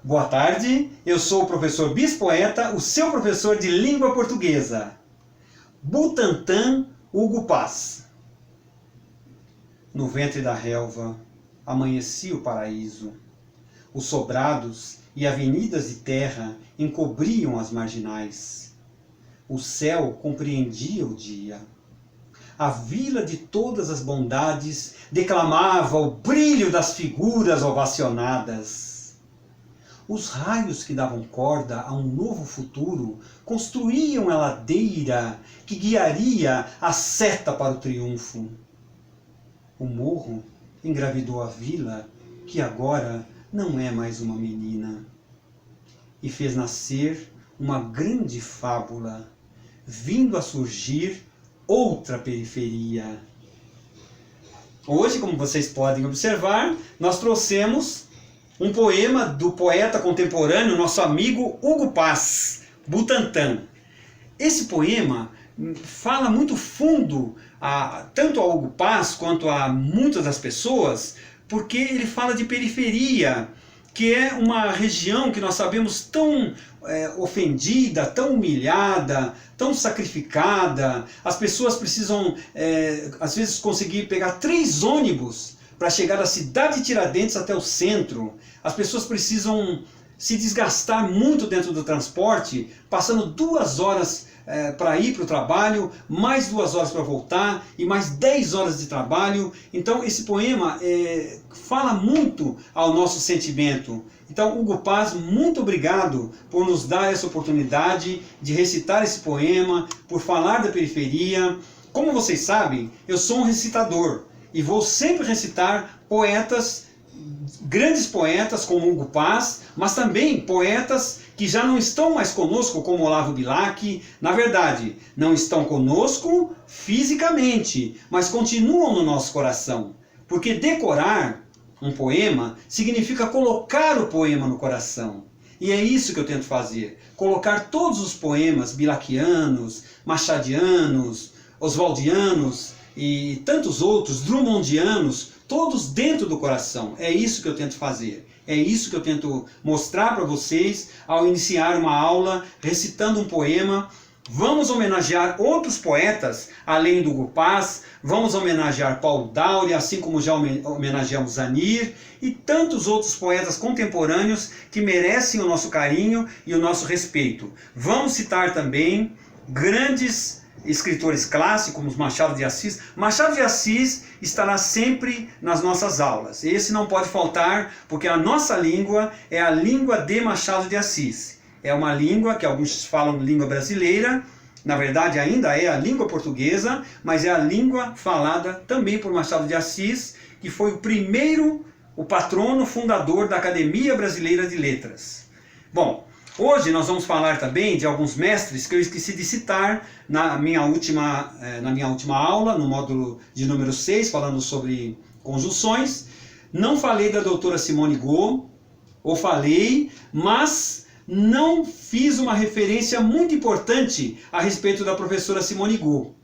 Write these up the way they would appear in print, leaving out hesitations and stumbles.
Boa tarde, eu sou o professor Bispoeta, o seu professor de língua portuguesa. Butantã, Hugo Paz. No ventre da relva, amanhecia o paraíso. Os sobrados e avenidas de terra encobriam as marginais. O céu compreendia o dia. A vila de todas as bondades declamava o brilho das figuras ovacionadas. Os raios que davam corda a um novo futuro construíam a ladeira que guiaria a seta para o triunfo. O morro engravidou a vila, que agora não é mais uma menina, e fez nascer uma grande fábula, vindo a surgir outra periferia. Hoje, como vocês podem observar, nós trouxemos um poema do poeta contemporâneo, nosso amigo Hugo Paz, Butantã. Esse poema fala muito fundo tanto a Hugo Paz quanto a muitas das pessoas, porque ele fala de periferia, que é uma região que nós sabemos tão ofendida, tão humilhada, tão sacrificada. As pessoas precisam, às vezes, conseguir pegar 3 ônibus para chegar da cidade de Tiradentes até o centro. As pessoas precisam se desgastar muito dentro do transporte, passando 2 horas para ir para o trabalho, mais 2 horas para voltar e mais 10 horas de trabalho. Então esse poema fala muito ao nosso sentimento. Então, Hugo Paz, muito obrigado por nos dar essa oportunidade de recitar esse poema, por falar da periferia. Como vocês sabem, eu sou um recitador e vou sempre recitar poetas, grandes poetas como Hugo Paz, mas também poetas que já não estão mais conosco, como Olavo Bilac. Na verdade, não estão conosco fisicamente, mas continuam no nosso coração. Porque decorar um poema significa colocar o poema no coração. E é isso que eu tento fazer. Colocar todos os poemas bilaquianos, machadianos, oswaldianos e tantos outros, drummondianos, todos dentro do coração. É isso que eu tento fazer. É isso que eu tento mostrar para vocês ao iniciar uma aula recitando um poema. Vamos homenagear outros poetas, além do Hugo Paz. Vamos homenagear Paulo Dauri, assim como já homenageamos Zanir e tantos outros poetas contemporâneos que merecem o nosso carinho e o nosso respeito. Vamos citar também grandes escritores clássicos, como Machado de Assis. Machado de Assis estará sempre nas nossas aulas. Esse não pode faltar, porque a nossa língua é a língua de Machado de Assis. É uma língua que alguns falam língua brasileira, na verdade ainda é a língua portuguesa, mas é a língua falada também por Machado de Assis, que foi o patrono fundador da Academia Brasileira de Letras. Bom, hoje nós vamos falar também de alguns mestres que eu esqueci de citar na minha última aula, no módulo de número 6, falando sobre conjunções. Não falei da doutora Simone Go, ou falei, mas não fiz uma referência muito importante a respeito da professora Simone Go.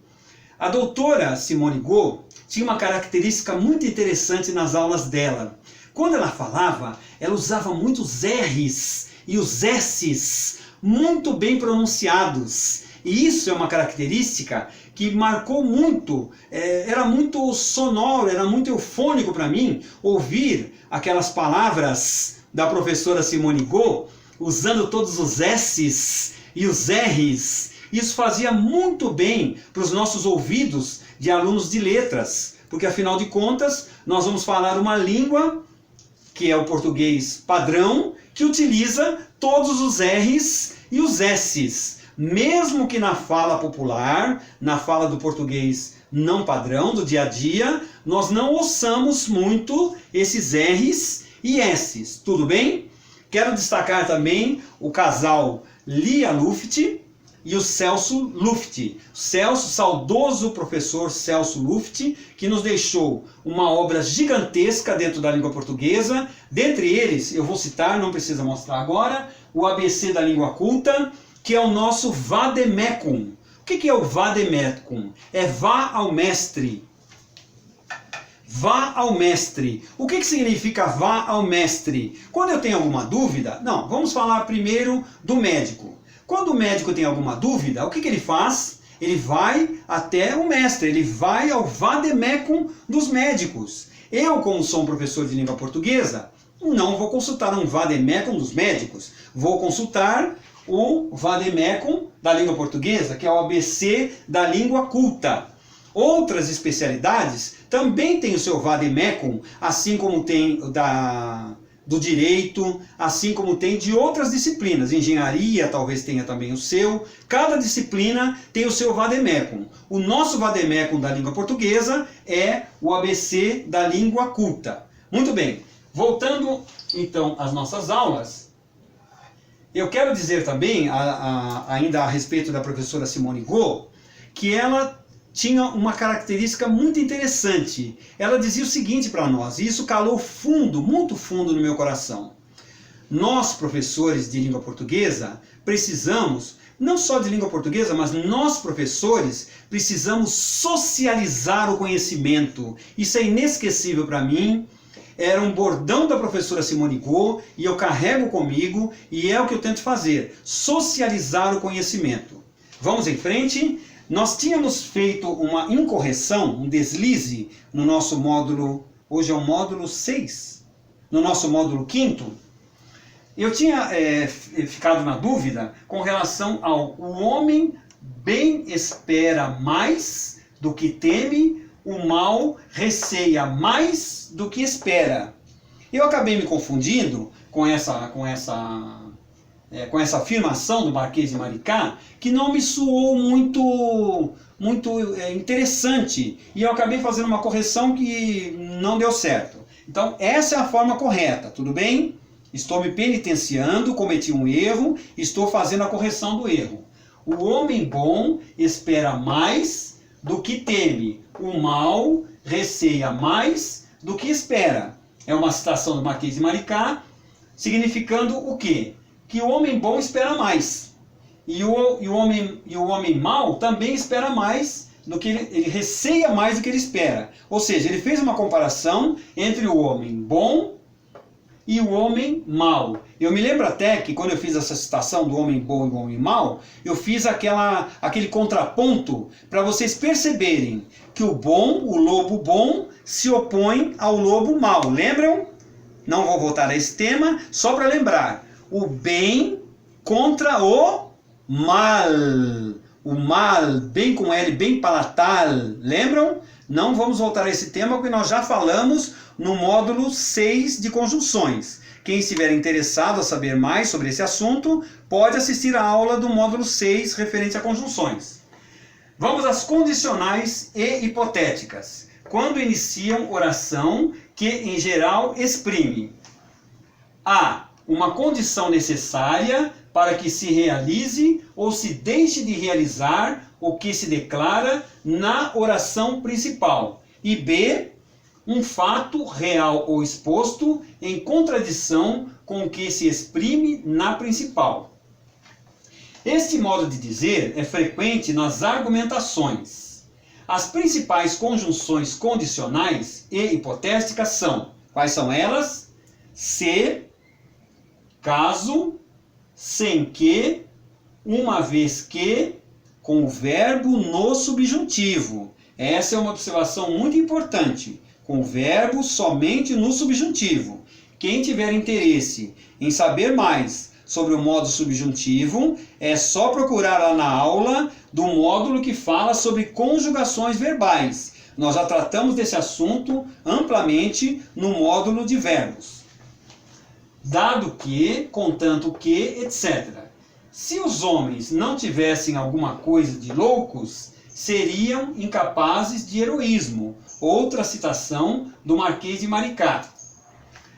A doutora Simone Go tinha uma característica muito interessante nas aulas dela. Quando ela falava, ela usava muitos R's e os S's muito bem pronunciados. E isso é uma característica que marcou muito, era muito sonoro, era muito eufônico para mim ouvir aquelas palavras da professora Simone Go, usando todos os S's e os R's. Isso fazia muito bem para os nossos ouvidos de alunos de letras, porque afinal de contas nós vamos falar uma língua que é o português padrão, que utiliza todos os R's e os S's. Mesmo que na fala popular, na fala do português não padrão, do dia a dia, nós não ouçamos muito esses R's e S's. Tudo bem? Quero destacar também o casal Lia Luft e o Celso Luft. Saudoso professor Celso Luft, que nos deixou uma obra gigantesca dentro da língua portuguesa. Dentre eles, eu vou citar, não precisa mostrar agora, o ABC da língua culta, que é o nosso Vademecum. O que é o Vademecum? É vá ao mestre. Vá ao mestre. O que significa vá ao mestre? Quando eu tenho alguma dúvida, não, vamos falar primeiro do médico. Quando o médico tem alguma dúvida, o que ele faz? Ele vai até o mestre, ele vai ao vademecum dos médicos. Eu, como sou um professor de língua portuguesa, não vou consultar um vademecum dos médicos, vou consultar o vademecum da língua portuguesa, que é o ABC da língua culta. Outras especialidades também têm o seu vademecum, assim como tem do direito, assim como tem de outras disciplinas. Engenharia talvez tenha também o seu. Cada disciplina tem o seu vademecum. O nosso vademecum da língua portuguesa é o ABC da língua culta. Muito bem, voltando então às nossas aulas, eu quero dizer também, ainda a respeito da professora Simone Go, que ela tinha uma característica muito interessante. Ela dizia o seguinte para nós, e isso calou fundo, muito fundo no meu coração. Nós, professores de língua portuguesa, precisamos, não só de língua portuguesa, mas nós, professores, precisamos socializar o conhecimento. Isso é inesquecível para mim. Era um bordão da professora Simone Go, e eu carrego comigo, e é o que eu tento fazer, socializar o conhecimento. Vamos em frente. Nós tínhamos feito uma incorreção, um deslize no nosso módulo, hoje é o módulo 6, no nosso módulo 5º. Eu tinha ficado na dúvida com relação ao o homem bem espera mais do que teme, o mal receia mais do que espera. Eu acabei me confundindo com essa afirmação do Marquês de Maricá, que não me soou muito interessante, e eu acabei fazendo uma correção que não deu certo. Então essa é a forma correta, tudo bem? Estou me penitenciando, cometi um erro, estou fazendo a correção do erro. O homem bom espera mais do que teme, o mal receia mais do que espera. É uma citação do Marquês de Maricá, significando o quê? Que o homem bom espera mais. E o homem mau também espera mais do que ele receia mais do que ele espera. Ou seja, ele fez uma comparação entre o homem bom e o homem mau. Eu me lembro até que quando eu fiz essa citação do homem bom e do homem mau, eu fiz aquele contraponto para vocês perceberem que o bom, o lobo bom, se opõe ao lobo mau. Lembram? Não vou voltar a esse tema, só para lembrar. O bem contra o mal. O mal, bem com L, bem palatal. Lembram? Não vamos voltar a esse tema, porque nós já falamos no módulo 6 de conjunções. Quem estiver interessado a saber mais sobre esse assunto, pode assistir a aula do módulo 6 referente a conjunções. Vamos às condicionais e hipotéticas. Quando iniciam oração que, em geral, exprime a uma condição necessária para que se realize ou se deixe de realizar o que se declara na oração principal. E B, um fato real ou exposto em contradição com o que se exprime na principal. Este modo de dizer é frequente nas argumentações. As principais conjunções condicionais e hipotéticas são, quais são elas? Se, caso, sem que, uma vez que, com o verbo no subjuntivo. Essa é uma observação muito importante. Com o verbo somente no subjuntivo. Quem tiver interesse em saber mais sobre o modo subjuntivo, é só procurar lá na aula do módulo que fala sobre conjugações verbais. Nós já tratamos desse assunto amplamente no módulo de verbos. Dado que, contanto que, etc. Se os homens não tivessem alguma coisa de loucos, seriam incapazes de heroísmo. Outra citação do Marquês de Maricá.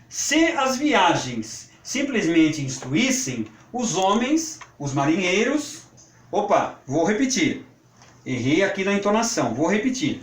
Se as viagens simplesmente instruíssem, os homens, os marinheiros... Opa, vou repetir. Errei aqui na entonação, vou repetir.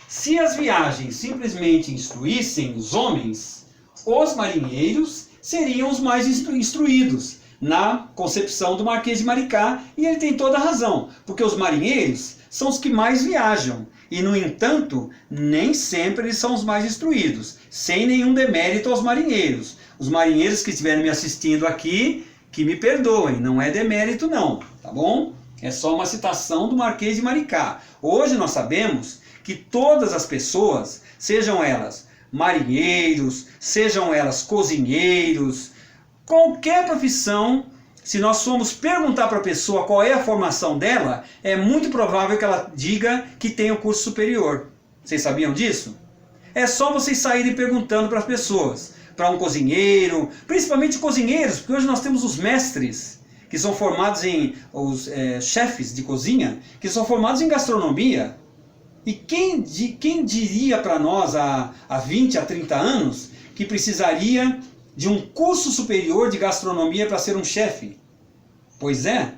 Se as viagens simplesmente instruíssem os homens, os marinheiros seriam os mais instruídos, na concepção do Marquês de Maricá, e ele tem toda a razão, porque os marinheiros são os que mais viajam. E, no entanto, nem sempre eles são os mais instruídos, sem nenhum demérito aos marinheiros. Os marinheiros que estiverem me assistindo aqui, que me perdoem, não é demérito não, tá bom? É só uma citação do Marquês de Maricá. Hoje nós sabemos que todas as pessoas, sejam elas marinheiros, sejam elas cozinheiros, qualquer profissão, se nós formos perguntar para a pessoa qual é a formação dela, é muito provável que ela diga que tem um curso superior. Vocês sabiam disso? É só vocês saírem perguntando para as pessoas, para um cozinheiro, principalmente cozinheiros, porque hoje nós temos os mestres, que são formados os chefes de cozinha, que são formados em gastronomia. E quem diria para nós há 20, há 30 anos que precisaria de um curso superior de gastronomia para ser um chefe? Pois é,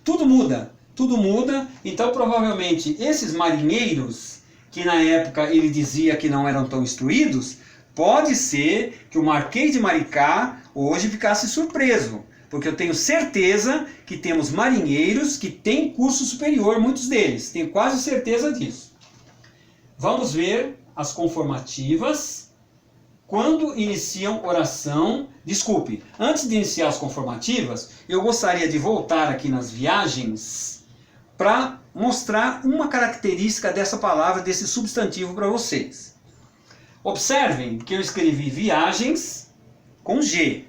tudo muda, tudo muda. Então provavelmente esses marinheiros, que na época ele dizia que não eram tão instruídos, pode ser que o Marquês de Maricá hoje ficasse surpreso, porque eu tenho certeza que temos marinheiros que têm curso superior, muitos deles, tenho quase certeza disso. Vamos ver as conformativas quando iniciam oração. Desculpe, antes de iniciar as conformativas, eu gostaria de voltar aqui nas viagens para mostrar uma característica dessa palavra, desse substantivo para vocês. Observem que eu escrevi viagens com G.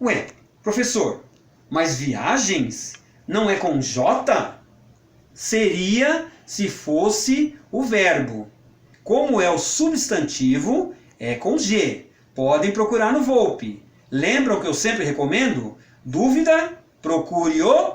Ué, professor, mas viagens não é com J? Seria se fosse o verbo. Como é o substantivo, é com G. Podem procurar no Volpe. Lembram que eu sempre recomendo? Dúvida? Procure o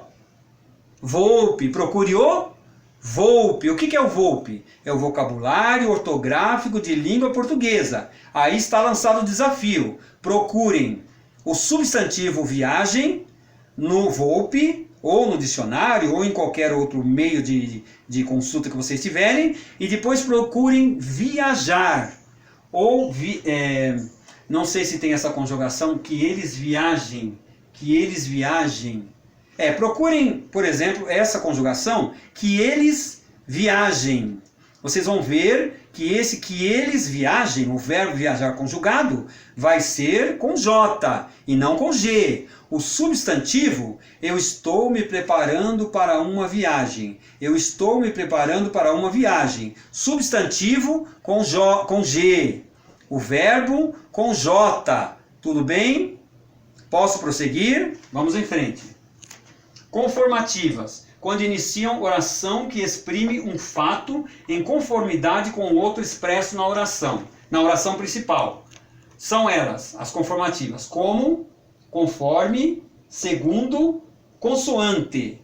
Volpe. Procure o Volpe. O que é o Volpe? É o vocabulário ortográfico de língua portuguesa. Aí está lançado o desafio. Procurem o substantivo viagem no Volpe, ou no dicionário, ou em qualquer outro meio de consulta que vocês tiverem, e depois procurem viajar. Ou, não sei se tem essa conjugação, que eles viajem, que eles viajem. Procurem, por exemplo, essa conjugação, que eles viajem. Vocês vão ver que esse que eles viajem, o verbo viajar conjugado, vai ser com J e não com G. O substantivo, eu estou me preparando para uma viagem. Eu estou me preparando para uma viagem. Substantivo com G. O verbo com J. Tudo bem? Posso prosseguir? Vamos em frente. Conformativas. Quando iniciam oração que exprime um fato em conformidade com o outro expresso na oração principal. São elas, as conformativas, como, conforme, segundo, consoante.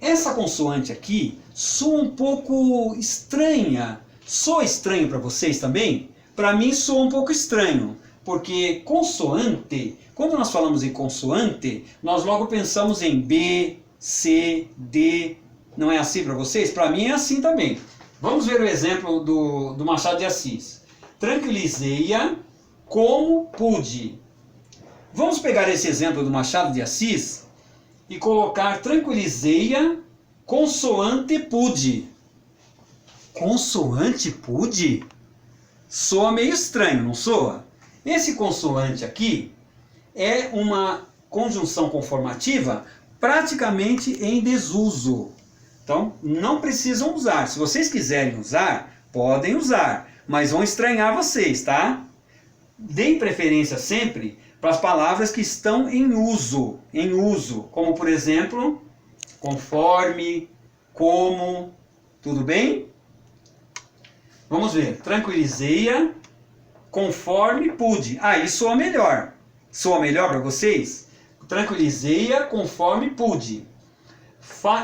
Essa consoante aqui soa um pouco estranha. Soa estranho para vocês também? Para mim soa um pouco estranho, porque consoante, quando nós falamos em consoante, nós logo pensamos em B, C, D. Não é assim para vocês? Para mim é assim também. Vamos ver o exemplo do Machado de Assis. Tranquilizei-a como pude. Vamos pegar esse exemplo do Machado de Assis e colocar tranquilizei-a consoante pude. Consoante pude? Soa meio estranho, não soa? Esse consoante aqui é uma conjunção conformativa praticamente em desuso. Então, não precisam usar. Se vocês quiserem usar, podem usar, mas vão estranhar vocês, tá? Deem preferência sempre para as palavras que estão em uso, como por exemplo, conforme, como, tudo bem? Vamos ver, tranquilizei-a conforme pude. Aí soa melhor. Soa melhor para vocês? Tranquilizei-a conforme pude.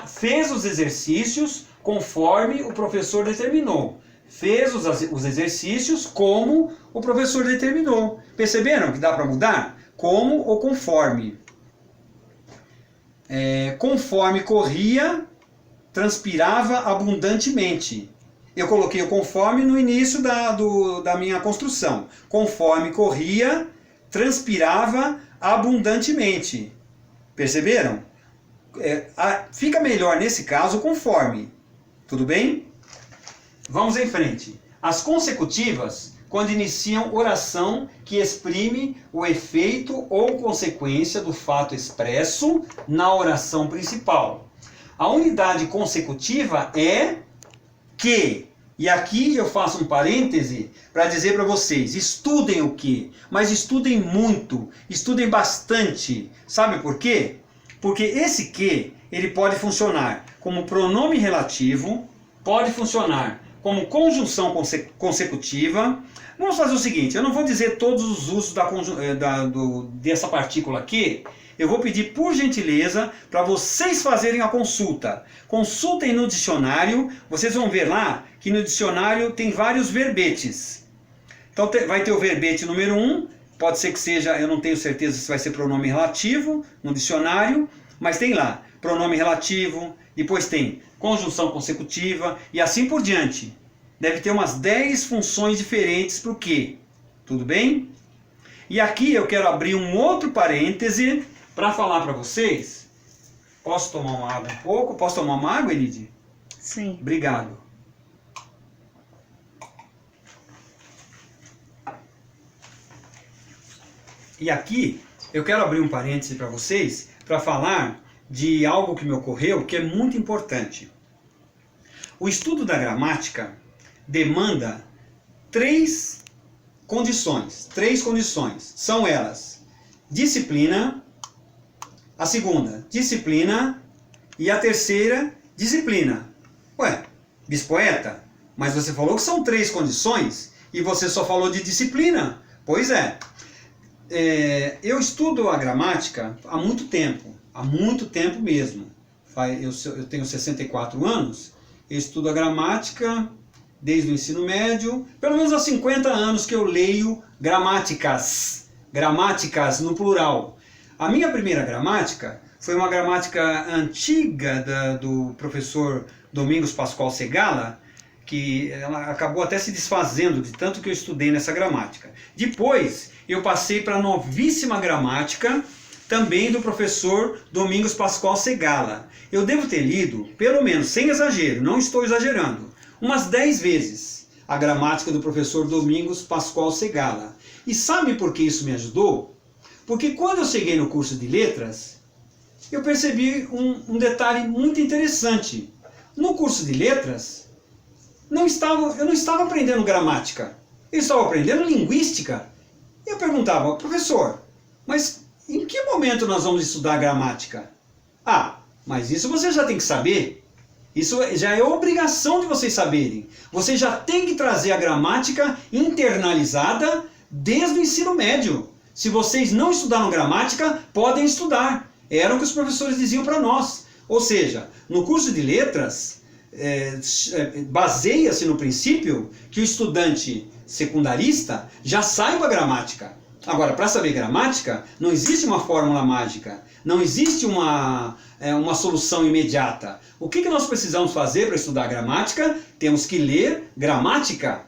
Fez os exercícios conforme o professor determinou. Fez os exercícios como o professor determinou. Perceberam que dá para mudar? Como ou conforme. Conforme corria, transpirava abundantemente. Eu coloquei o conforme no início da minha construção. Conforme corria, transpirava abundantemente. Perceberam? Fica melhor nesse caso conforme. Tudo bem? Vamos em frente. As consecutivas, quando iniciam oração que exprime o efeito ou consequência do fato expresso na oração principal. A unidade consecutiva é que. E aqui eu faço um parêntese para dizer para vocês, estudem o que, mas estudem muito, estudem bastante. Sabe por quê? Porque esse que, ele pode funcionar como pronome relativo, pode funcionar como conjunção consecutiva. Vamos fazer o seguinte, eu não vou dizer todos os usos dessa partícula aqui. Eu vou pedir por gentileza para vocês fazerem a consulta. Consultem no dicionário, vocês vão ver lá que no dicionário tem vários verbetes. Então vai ter o verbete número 1, pode ser que seja, eu não tenho certeza se vai ser pronome relativo no dicionário, mas tem lá pronome relativo, depois tem conjunção consecutiva e assim por diante. Deve ter umas 10 funções diferentes para o que. Tudo bem? E aqui eu quero abrir um outro parêntese para falar para vocês. Posso tomar uma água um pouco? Posso tomar uma água, Elide? Sim. Obrigado. E aqui eu quero abrir um parêntese para vocês para falar de algo que me ocorreu que é muito importante. O estudo da gramática demanda três condições. São elas: disciplina, a segunda, disciplina, e a terceira, disciplina. Ué, bispoeta, mas você falou que são 3 condições e você só falou de disciplina. Pois é. Eu estudo a gramática há muito tempo mesmo. Eu tenho 64 anos, eu estudo a gramática desde o ensino médio, pelo menos há 50 anos que eu leio gramáticas no plural. A minha primeira gramática foi uma gramática antiga do professor Domingos Pascoal Segala, que ela acabou até se desfazendo de tanto que eu estudei nessa gramática. Depois eu passei para a novíssima gramática, também do professor Domingos Pascoal Segala. Eu devo ter lido, pelo menos, sem exagero, não estou exagerando, umas 10 vezes a gramática do professor Domingos Pascoal Segala. E sabe por que isso me ajudou? Porque quando eu cheguei no curso de letras, eu percebi um detalhe muito interessante. No curso de letras, eu não estava aprendendo gramática, eu estava aprendendo linguística. Eu perguntava, professor, mas em que momento nós vamos estudar gramática? Ah, mas isso você já tem que saber. Isso já é obrigação de vocês saberem. Vocês já têm que trazer a gramática internalizada desde o ensino médio. Se vocês não estudaram gramática, podem estudar. Era o que os professores diziam para nós. Ou seja, no curso de letras, baseia-se no princípio que o estudante secundarista já saiba gramática. Agora, para saber gramática, não existe uma fórmula mágica, não existe uma solução imediata. O que nós precisamos fazer para estudar gramática? Temos que ler gramática.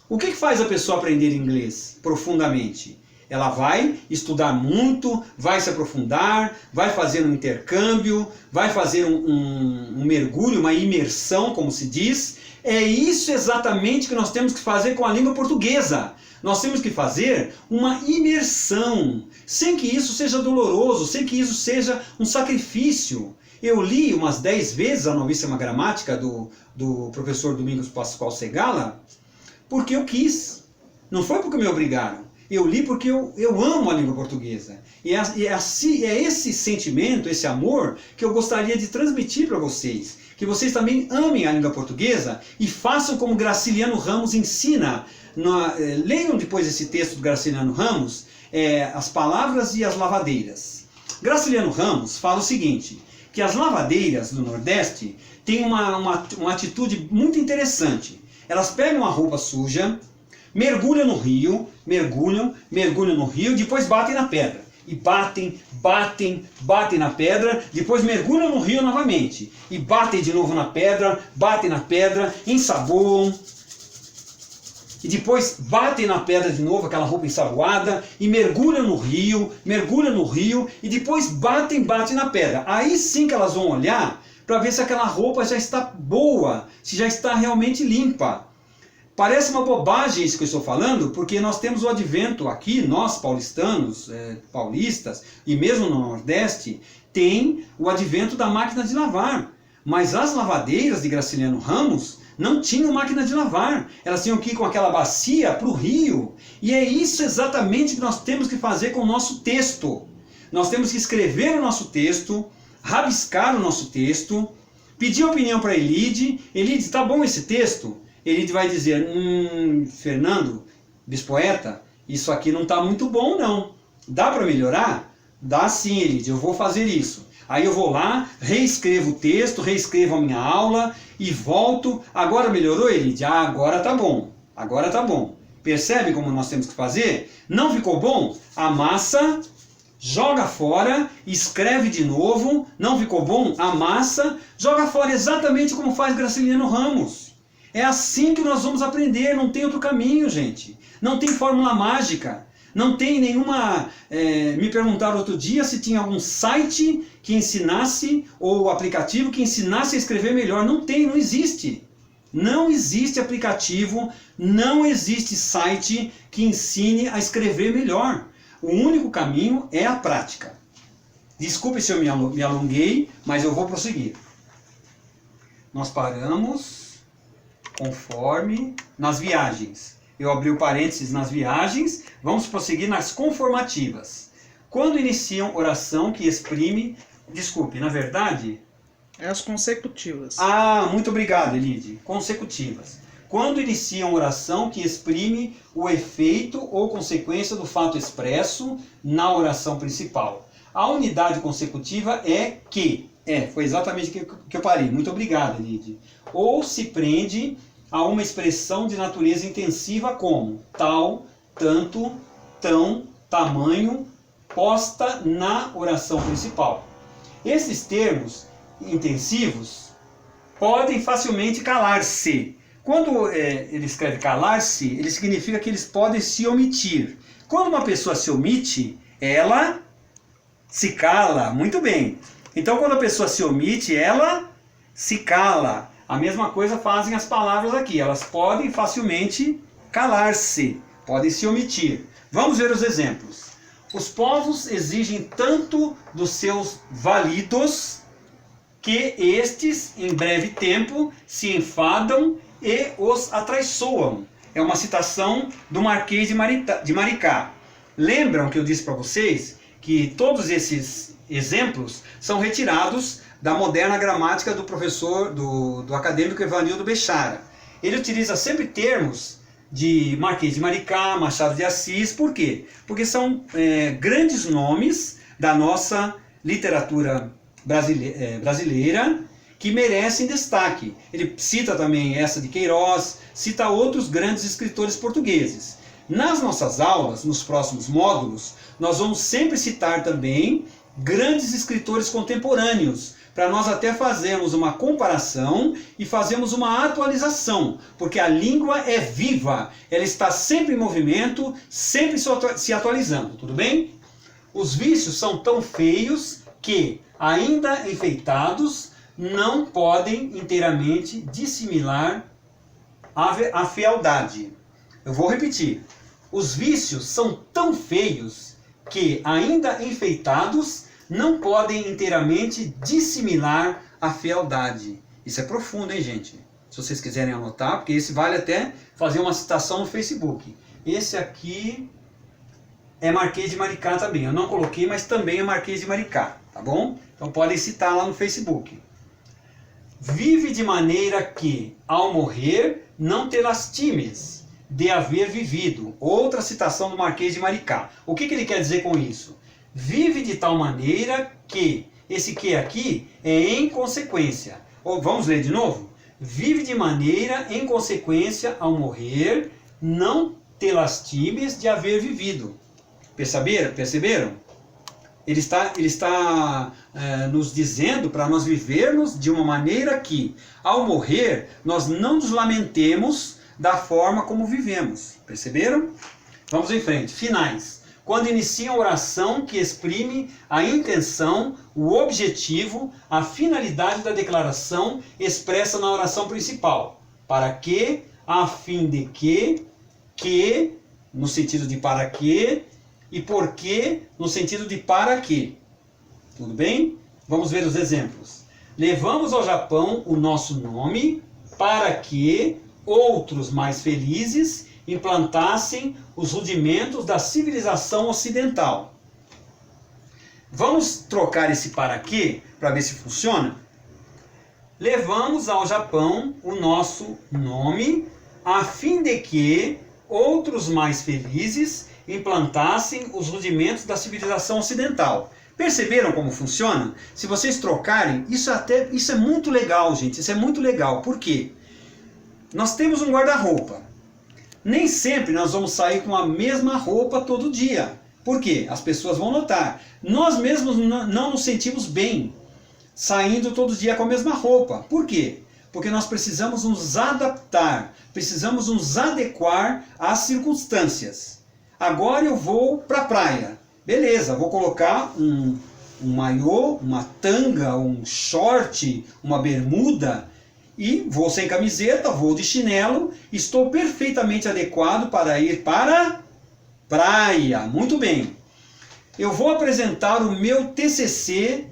O que faz a pessoa aprender inglês profundamente? Ela vai estudar muito, vai se aprofundar, vai fazer um intercâmbio, vai fazer um mergulho, uma imersão, como se diz. É isso exatamente que nós temos que fazer com a língua portuguesa. Nós temos que fazer uma imersão, sem que isso seja doloroso, sem que isso seja um sacrifício. Eu li umas 10 vezes a Novíssima Gramática do professor Domingos Pascoal Segala, porque eu quis. Não foi porque me obrigaram. Eu li porque eu amo a língua portuguesa. E é esse sentimento, esse amor, que eu gostaria de transmitir para vocês. Que vocês também amem a língua portuguesa e façam como Graciliano Ramos ensina. Leiam depois esse texto do Graciliano Ramos, As Palavras e as Lavadeiras. Graciliano Ramos fala o seguinte, que as lavadeiras do Nordeste têm uma atitude muito interessante. Elas pegam a roupa suja, mergulham no rio, mergulham no rio, depois batem na pedra. E batem na pedra, depois mergulham no rio novamente. E batem de novo na pedra, ensaboam. E depois batem na pedra de novo, aquela roupa ensaboada, e mergulham no rio, e depois batem na pedra. Aí sim que elas vão olhar para ver se aquela roupa já está boa, se já está realmente limpa. Parece uma bobagem isso que eu estou falando, porque nós temos o advento aqui, nós paulistanos, paulistas, e mesmo no Nordeste, tem o advento da máquina de lavar. Mas as lavadeiras de Graciliano Ramos não tinham máquina de lavar. Elas tinham que ir com aquela bacia para o rio. E é isso exatamente que nós temos que fazer com o nosso texto. Nós temos que escrever o nosso texto, rabiscar o nosso texto, pedir opinião para Elide. Elide, tá bom esse texto? Elide vai dizer, Fernando, bispoeta, isso aqui não está muito bom não. Dá para melhorar? Dá sim, Elide, eu vou fazer isso. Aí eu vou lá, reescrevo o texto, reescrevo a minha aula e volto. Agora melhorou, Elide? Ah, agora tá bom. Agora tá bom. Percebe como nós temos que fazer? Não ficou bom? Amassa, joga fora, escreve de novo. Não ficou bom? Amassa, joga fora, exatamente como faz Graciliano Ramos. É assim que nós vamos aprender, não tem outro caminho, gente. Não tem fórmula mágica. Não tem nenhuma... me perguntaram outro dia se tinha algum site que ensinasse, ou aplicativo que ensinasse a escrever melhor. Não tem, não existe. Não existe aplicativo, não existe site que ensine a escrever melhor. O único caminho é a prática. Desculpe se eu me alonguei, mas eu vou prosseguir. Nós paramos conforme nas viagens. Eu abri o parênteses nas viagens, vamos prosseguir nas conformativas. Quando iniciam oração que exprime... Desculpe, na verdade... É as consecutivas. Ah, muito obrigado, Elide. Consecutivas. Quando iniciam oração que exprime o efeito ou consequência do fato expresso na oração principal. A unidade consecutiva é que... foi exatamente que eu parei. Muito obrigado, Elide. Ou se prende a uma expressão de natureza intensiva como tal, tanto, tão, tamanho, posta na oração principal. Esses termos intensivos podem facilmente calar-se. Quando ele escreve calar-se, ele significa que eles podem se omitir. Quando uma pessoa se omite, ela se cala. Muito bem. Então, quando a pessoa se omite, ela se cala. A mesma coisa fazem as palavras aqui. Elas podem facilmente calar-se, podem se omitir. Vamos ver os exemplos. Os povos exigem tanto dos seus validos que estes, em breve tempo, se enfadam e os atraiçoam. É uma citação do Marquês de Maricá. Lembram que eu disse para vocês que todos esses exemplos são retirados da moderna gramática do professor, do acadêmico Evanildo Bechara. Ele utiliza sempre termos de Marquês de Maricá, Machado de Assis. Por quê? Porque são grandes nomes da nossa literatura brasileira que merecem destaque. Ele cita também essa de Queiroz, cita outros grandes escritores portugueses. Nas nossas aulas, nos próximos módulos, nós vamos sempre citar também grandes escritores contemporâneos, para nós até fazermos uma comparação e fazermos uma atualização, porque a língua é viva, ela está sempre em movimento, sempre se atualizando, tudo bem? Os vícios são tão feios que, ainda enfeitados, não podem inteiramente dissimilar a fealdade. Eu vou repetir. Os vícios são tão feios que, ainda enfeitados, não podem inteiramente dissimilar a fealdade. Isso é profundo, hein, gente? Se vocês quiserem anotar, porque esse vale até fazer uma citação no Facebook. Esse aqui é Marquês de Maricá também. Eu não coloquei, mas também é Marquês de Maricá, tá bom? Então podem citar lá no Facebook. Vive de maneira que, ao morrer, não te lastimes de haver vivido. Outra citação do Marquês de Maricá. O que ele quer dizer com isso? Vive de tal maneira que, esse que aqui é em consequência. Ou vamos ler de novo? Vive de maneira em consequência ao morrer, não te lastimes de haver vivido. Perceberam? Ele está nos dizendo para nós vivermos de uma maneira que, ao morrer, nós não nos lamentemos da forma como vivemos. Perceberam? Vamos em frente. Finais. quando iniciam a oração que exprime a intenção, o objetivo, a finalidade da declaração expressa na oração principal. Para que, a fim de que, no sentido de para que, e por que, no sentido de para que. Tudo bem? Vamos ver os exemplos. Levamos ao Japão o nosso nome para que outros mais felizes implantassem os rudimentos da civilização ocidental. Vamos trocar esse para quê para ver se funciona? Levamos ao Japão o nosso nome a fim de que outros mais felizes implantassem os rudimentos da civilização ocidental. Perceberam como funciona? Se vocês trocarem, isso é muito legal, gente. Isso é muito legal. Por quê? Nós temos um guarda-roupa. Nem sempre nós vamos sair com a mesma roupa todo dia. Por quê? As pessoas vão notar. Nós mesmos não nos sentimos bem saindo todo dia com a mesma roupa. Por quê? Porque nós precisamos nos adaptar, precisamos nos adequar às circunstâncias. Agora eu vou para a praia. Beleza, vou colocar um maiô, uma tanga, um short, uma bermuda e vou sem camiseta, vou de chinelo, estou perfeitamente adequado para ir para a praia. Muito bem. Eu vou apresentar o meu TCC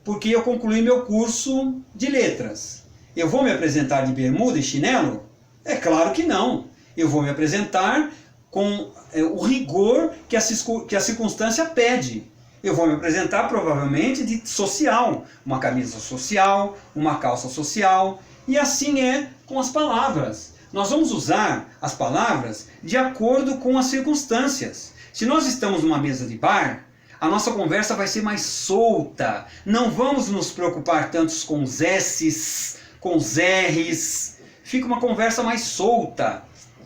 porque eu concluí meu curso de letras. Eu vou me apresentar de bermuda e chinelo? É claro que não. Eu vou me apresentar com o rigor que a circunstância pede. Eu vou me apresentar provavelmente de social, uma camisa social, uma calça social, e assim é com as palavras. Nós vamos usar as palavras de acordo com as circunstâncias. Se nós estamos numa mesa de bar, a nossa conversa vai ser mais solta. Não vamos nos preocupar tanto com os S's, com os R's. Fica uma conversa mais solta.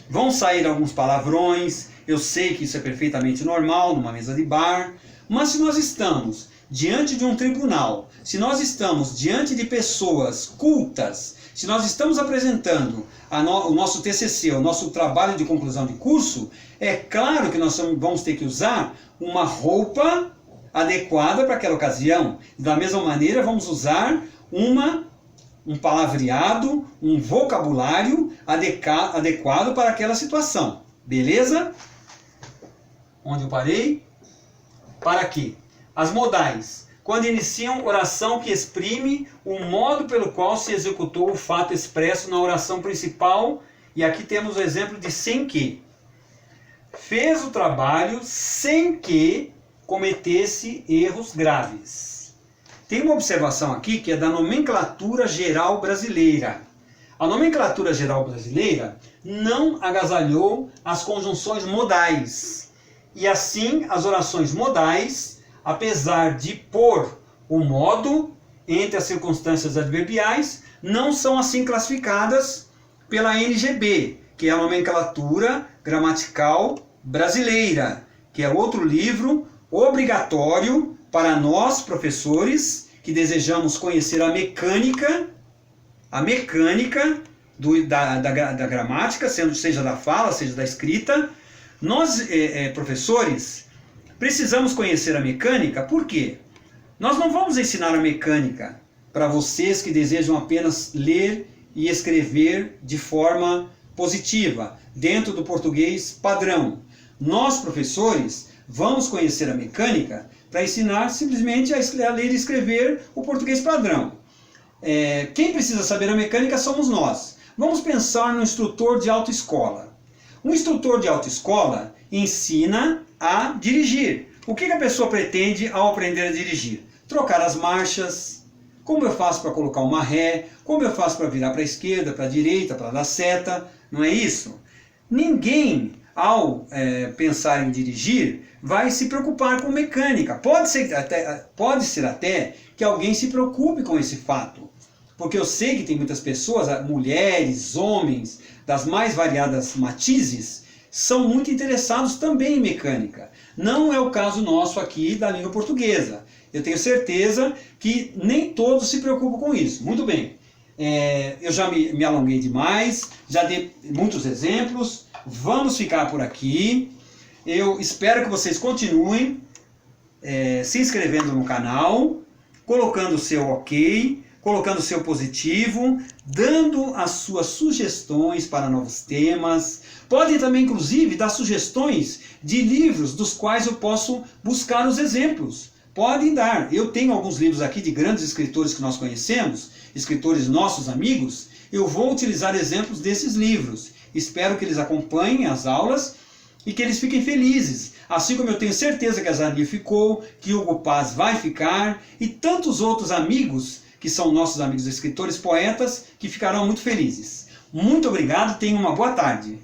Vão sair alguns palavrões. Eu sei que isso é perfeitamente normal numa mesa de bar. Mas se nós estamos diante de um tribunal, se nós estamos diante de pessoas cultas, se nós estamos apresentando o nosso TCC, o nosso trabalho de conclusão de curso, é claro que nós vamos ter que usar uma roupa adequada para aquela ocasião. Da mesma maneira, vamos usar um palavreado, um vocabulário adequado para aquela situação. Beleza? Onde eu parei? Para quê? As modais. Quando iniciam oração que exprime o modo pelo qual se executou o fato expresso na oração principal. E aqui temos o exemplo de sem que. Fez o trabalho sem que cometesse erros graves. Tem uma observação aqui que é da nomenclatura geral brasileira. A nomenclatura geral brasileira não agasalhou as conjunções modais. E assim, as orações modais, apesar de pôr o modo entre as circunstâncias adverbiais, não são assim classificadas pela NGB, que é a nomenclatura gramatical brasileira, que é outro livro obrigatório para nós, professores, que desejamos conhecer a mecânica da gramática, seja da fala, seja da escrita. Nós, professores, precisamos conhecer a mecânica. Por quê? Nós não vamos ensinar a mecânica para vocês que desejam apenas ler e escrever de forma positiva, dentro do português padrão. Nós, professores, vamos conhecer a mecânica para ensinar simplesmente a ler e escrever o português padrão. Quem precisa saber a mecânica somos nós. Vamos pensar no instrutor de autoescola. Um instrutor de autoescola ensina a dirigir. O que a pessoa pretende ao aprender a dirigir? Trocar as marchas. Como eu faço para colocar uma ré? Como eu faço para virar para a esquerda, para a direita, para dar seta? Não é isso? Ninguém, ao pensar em dirigir, vai se preocupar com mecânica. Pode ser até que alguém se preocupe com esse fato. Porque eu sei que tem muitas pessoas, mulheres, homens, das mais variadas matizes, são muito interessados também em mecânica. Não é o caso nosso aqui da língua portuguesa. Eu tenho certeza que nem todos se preocupam com isso. Muito bem. Eu já me alonguei demais, já dei muitos exemplos. Vamos ficar por aqui. Eu espero que vocês continuem se inscrevendo no canal, colocando o seu ok, colocando o seu positivo, dando as suas sugestões para novos temas. Podem também, inclusive, dar sugestões de livros dos quais eu posso buscar os exemplos. Podem dar. Eu tenho alguns livros aqui de grandes escritores que nós conhecemos, escritores nossos amigos. Eu vou utilizar exemplos desses livros. Espero que eles acompanhem as aulas e que eles fiquem felizes. Assim como eu tenho certeza que a Zani ficou, que Hugo Paz vai ficar e tantos outros amigos que são nossos amigos escritores, poetas, que ficarão muito felizes. Muito obrigado, tenham uma boa tarde.